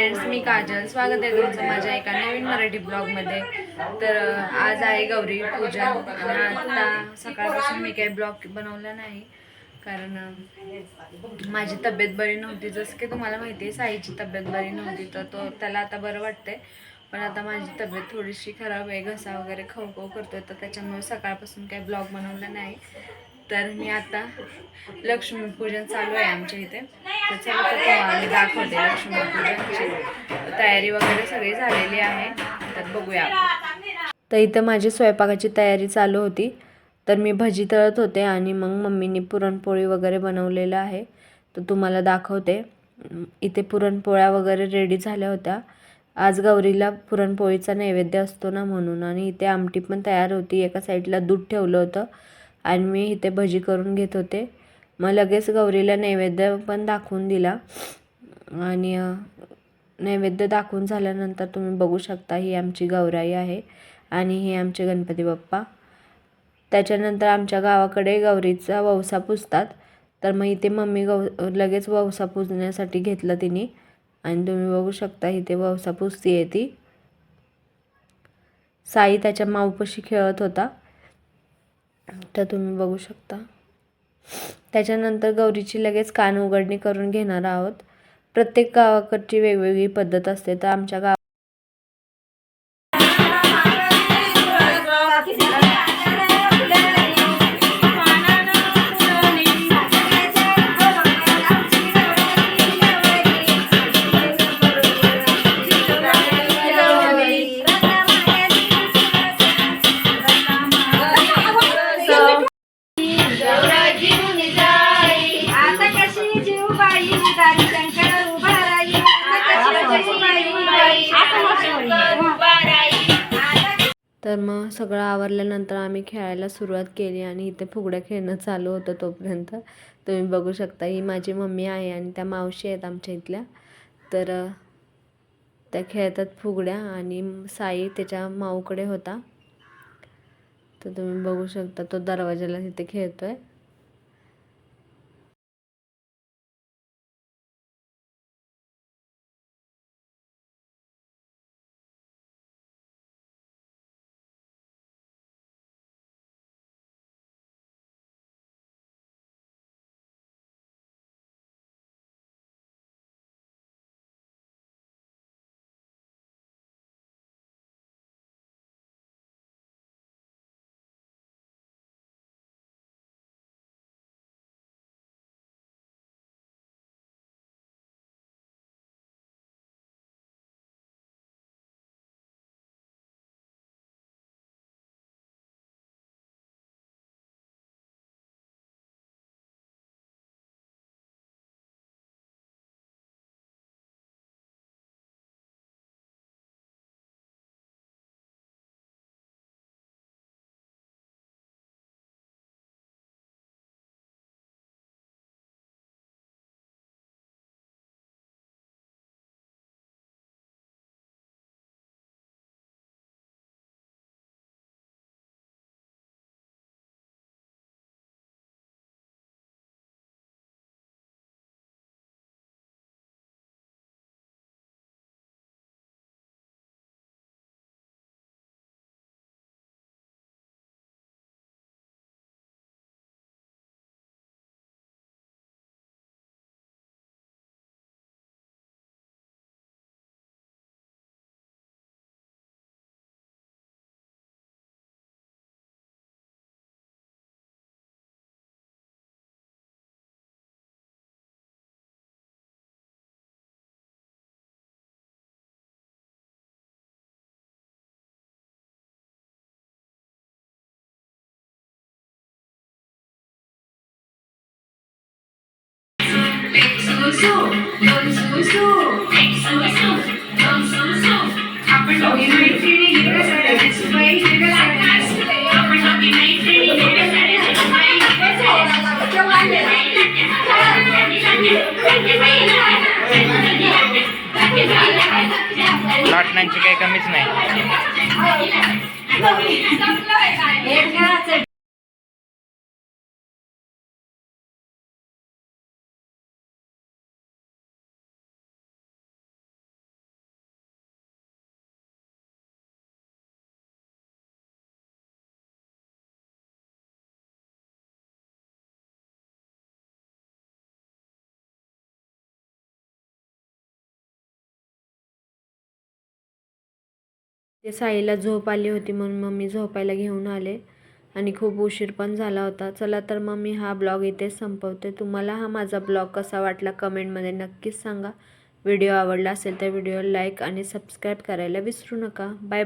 Friends, मी काजल. स्वागत आहे तुमचं माझ्या एका नवीन मराठी ब्लॉगमध्ये. तर आज आहे गौरी पूजन आणि आता सकाळपासून मी काही ब्लॉग बनवला नाही कारण माझी तब्येत बरी नव्हती. जसं की तुम्हाला माहिती आहे, साईची तब्येत बरी नव्हती तर त्याला आता बरं वाटतंय. पण आता माझी तब्येत थोडीशी खराब आहे, घसा वगैरे खवखव करतोय, तर त्याच्यामुळे सकाळपासून काही ब्लॉग बनवला नाही. तर मी आता लक्ष्मीपूजन चालू आहे आमच्या इथे, तर चला तर मी दाखवते. लक्ष्मीपूजनची तयारी वगैरे सगळी झालेली आहे, तर बघूया. तर इथं माझी स्वयंपाकाची तयारी चालू होती. तर मी भजी तळत होते आणि मग मम्मीने पुरणपोळी वगैरे बनवलेलं आहे, तर तुम्हाला दाखवते. इथे पुरणपोळ्या वगैरे रेडी झाल्या होत्या. आज गौरीला पुरणपोळीचा नैवेद्य असतो ना म्हणून. आणि इथे आमटी पण तयार होती. एका साईडला दूध ठेवलं होतं आणि मी इथे भजी करून घेत होते. मग लगेच गौरीला नैवेद्य पण दाखवून दिला आणि नैवेद्य दाखवून झाल्यानंतर तुम्ही बघू शकता, ही आमची गौराई आहे आणि हे आमचे गणपती बाप्पा. त्याच्यानंतर आमच्या गावाकडे गौरीचा ववसा पुजतात. तर मग इथे मम्मी लगेच ववसा पुजण्यासाठी घेतलं तिने आणि तुम्ही बघू शकता इथे ववसा पुजतीये ती. साई त्याच्या माऊपाशी खेळत होता, तर तुम्ही बघू शकता. त्याच्यानंतर गौरीची लगेच कान उघडणी करून घेणार आहोत. प्रत्येक गावाकडची वेगवेगळी पद्धत असते. तर आमच्या गावात तर मग सगळं आवरल्यानंतर आम्ही खेळायला सुरुवात केली आणि इथे फुगड्या खेळणं चालू होतं. तोपर्यंत तुम्ही बघू शकता, ही माझी मम्मी आहे आणि त्या मावशी आहेत आमच्या इथल्या. तर त्या खेळतात फुगड्या आणि साई त्याच्या माऊकडे होता. तर तुम्ही बघू शकता, तो दरवाजाला तिथे खेळतोय. लाटण्याची काही कमीच नाही. ते साईला झोप आली होती म्हणून मम्मी झोपायला घेऊन आले आणि खूप उशीर पण झाला होता. चला तर मग मी हा ब्लॉग इथेच संपवते. तुम्हाला हा माझा ब्लॉग कसा वाटला कमेंटमध्ये नक्कीच सांगा. व्हिडिओ आवडला असेल तर व्हिडिओला लाईक आणि सबस्क्राईब करायला विसरू नका. बाय.